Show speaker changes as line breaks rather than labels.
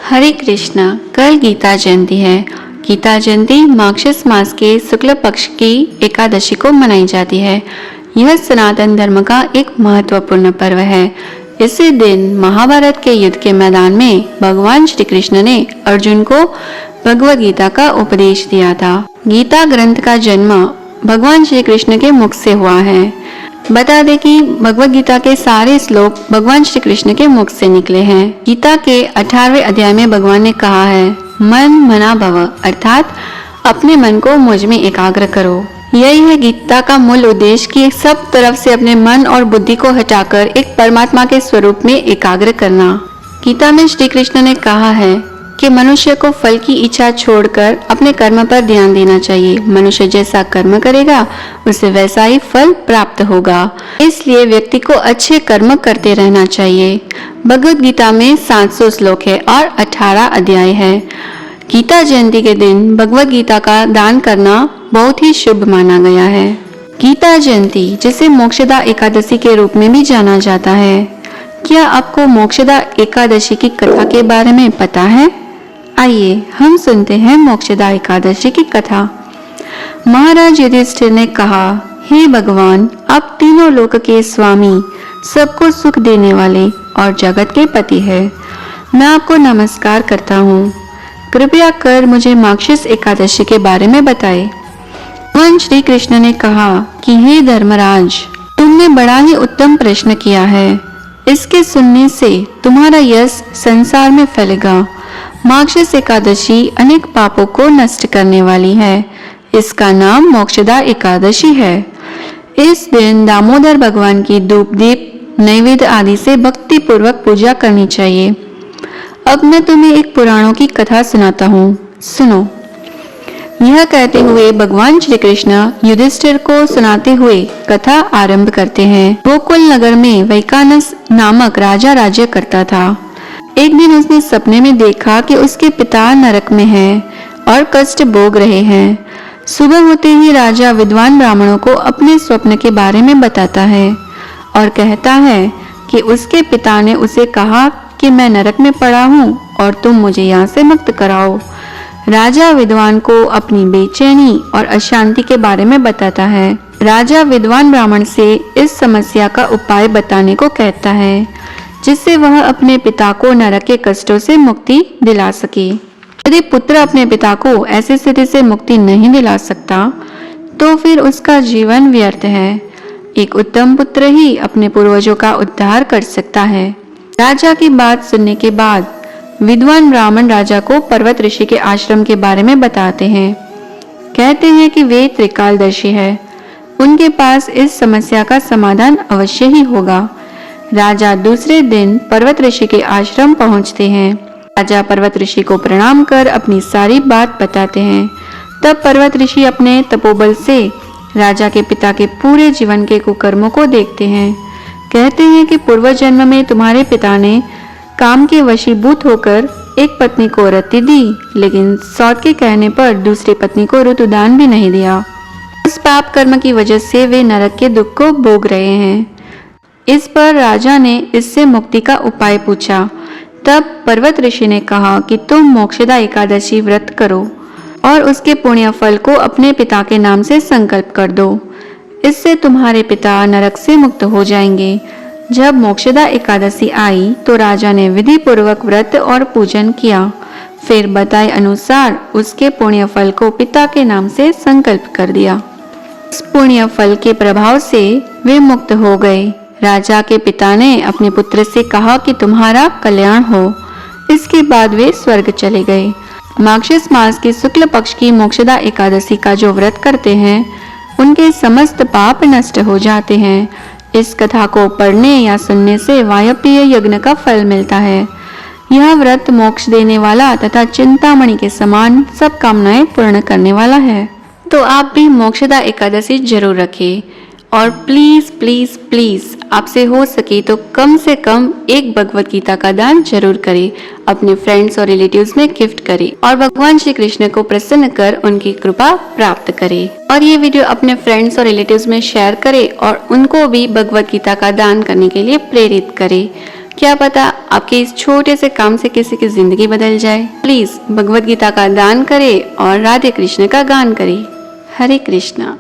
हरे कृष्णा। कल गीता जयंती है। गीता जयंती मार्गशीर्ष मास के शुक्ल पक्ष की एकादशी को मनाई जाती है। यह सनातन धर्म का एक महत्वपूर्ण पर्व है। इसी दिन महाभारत के युद्ध के मैदान में भगवान श्री कृष्ण ने अर्जुन को भगवद गीता का उपदेश दिया था। गीता ग्रंथ का जन्म भगवान श्री कृष्ण के मुख से हुआ है। बता दें कि भगवद गीता के सारे श्लोक भगवान श्री कृष्ण के मुख से निकले हैं। गीता के 18वें अध्याय में भगवान ने कहा है, मन मना भव, अर्थात अपने मन को मुझ में एकाग्र करो। यही है गीता का मूल उद्देश्य कि सब तरफ से अपने मन और बुद्धि को हटाकर एक परमात्मा के स्वरूप में एकाग्र करना। गीता में श्री कृष्ण ने कहा है कि मनुष्य को फल की इच्छा छोड़कर अपने कर्म पर ध्यान देना चाहिए। मनुष्य जैसा कर्म करेगा उसे वैसा ही फल प्राप्त होगा। इसलिए व्यक्ति को अच्छे कर्म करते रहना चाहिए। भगवद गीता में 700 श्लोक है और 18 अध्याय है। गीता जयंती के दिन भगवद गीता का दान करना बहुत ही शुभ माना गया है। गीता जयंती जिसे मोक्षदा एकादशी के रूप में भी जाना जाता है। क्या आपको मोक्षदा एकादशी की कथा के बारे में पता है? आइए हम सुनते हैं मोक्षदा एकादशी की कथा। महाराज युधिष्ठिर ने कहा, हे भगवान, आप तीनों लोक के स्वामी, सबको सुख देने वाले और जगत के पति है। मैं आपको नमस्कार करता हूँ। कृपया कर मुझे मार्गशीर्ष एकादशी के बारे में बताएं। भगवान श्री कृष्ण ने कहा कि हे धर्मराज, तुमने बड़ा ही उत्तम प्रश्न किया है। इसके सुनने से तुम्हारा यश संसार में फैलेगा। मार्गशीर्ष एकादशी अनेक पापों को नष्ट करने वाली है। इसका नाम मोक्षदा एकादशी है। इस दिन दामोदर भगवान की धूप दीप नैवेद्य आदि से भक्ति पूर्वक पूजा करनी चाहिए। अब मैं तुम्हें एक पुराणों की कथा सुनाता हूँ, सुनो। यह कहते हुए भगवान श्री कृष्ण युधिष्ठिर को सुनाते हुए कथा आरंभ करते हैं। गोकुल नगर में वैकानस नामक राजा राज्य करता था। एक दिन उसने सपने में देखा कि उसके पिता नरक में हैं और कष्ट भोग रहे हैं। सुबह होते ही राजा विद्वान ब्राह्मणों को अपने स्वप्न के बारे में बताता है और कहता है कि उसके पिता ने उसे कहा कि मैं नरक में पड़ा हूँ और तुम मुझे यहाँ से मुक्त कराओ। राजा विद्वान को अपनी बेचैनी और अशांति के बारे में बताता है। राजा विद्वान ब्राह्मण से इस समस्या का उपाय बताने को कहता है, जिससे वह अपने पिता को नरक के कष्टों से मुक्ति दिला सके। यदि पुत्र अपने पिता को ऐसी स्थिति से मुक्ति नहीं दिला सकता तो फिर उसका जीवन व्यर्थ है। एक उत्तम पुत्र ही अपने पूर्वजों का उद्धार कर सकता है। राजा की बात सुनने के बाद विद्वान ब्राह्मण राजा को पर्वत ऋषि के आश्रम के बारे में बताते हैं। कहते हैं कि वे त्रिकालदर्शी है, उनके पास इस समस्या का समाधान अवश्य ही होगा। राजा दूसरे दिन पर्वत ऋषि के आश्रम पहुंचते हैं। राजा पर्वत ऋषि को प्रणाम कर अपनी सारी बात बताते हैं। तब पर्वत ऋषि अपने तपोबल से राजा के पिता के पूरे जीवन के कुकर्मों को देखते हैं। कहते हैं कि पूर्व जन्म में तुम्हारे पिता ने काम के वशीभूत होकर एक पत्नी को रति दी, लेकिन सौत के कहने पर दूसरी पत्नी को ऋतुदान भी नहीं दिया। इस पाप कर्म की वजह से वे नरक के दुख को भोग रहे हैं। इस पर राजा ने इससे मुक्ति का उपाय पूछा। तब पर्वत ऋषि ने कहा कि तुम मोक्षदा एकादशी व्रत करो और उसके पुण्य फल को अपने पिता के नाम से संकल्प कर दो। इससे तुम्हारे पिता नरक से मुक्त हो जाएंगे। जब मोक्षदा एकादशी आई तो राजा ने विधि पूर्वक व्रत और पूजन किया। फिर बताए अनुसार उसके पुण्य फल को पिता के नाम से संकल्प कर दिया। इस पुण्य फल के प्रभाव से वे मुक्त हो गए। राजा के पिता ने अपने पुत्र से कहा कि तुम्हारा कल्याण हो। इसके बाद वे स्वर्ग चले गए। मार्गशीर्ष मास के शुक्ल पक्ष की मोक्षदा एकादशी का जो व्रत करते हैं उनके समस्त पाप नष्ट हो जाते हैं। इस कथा को पढ़ने या सुनने से वायप्रिय यज्ञ का फल मिलता है। यह व्रत मोक्ष देने वाला तथा चिंतामणि के समान सब कामनाएं पूर्ण करने वाला है। तो आप भी मोक्षदा एकादशी जरूर रखें और प्लीज प्लीज प्लीज आपसे हो सके तो कम से कम एक भगवत गीता का दान जरूर करें। अपने फ्रेंड्स और रिलेटिव्स में गिफ्ट करें और भगवान श्री कृष्ण को प्रसन्न कर उनकी कृपा प्राप्त करें। और ये वीडियो अपने फ्रेंड्स और रिलेटिव्स में शेयर करें और उनको भी भगवत गीता का दान करने के लिए प्रेरित करें। क्या पता आपके इस छोटे से काम से किसी की जिंदगी बदल जाए। प्लीज भगवत गीता का दान करें और राधे कृष्ण का गान करें। हरे कृष्णा।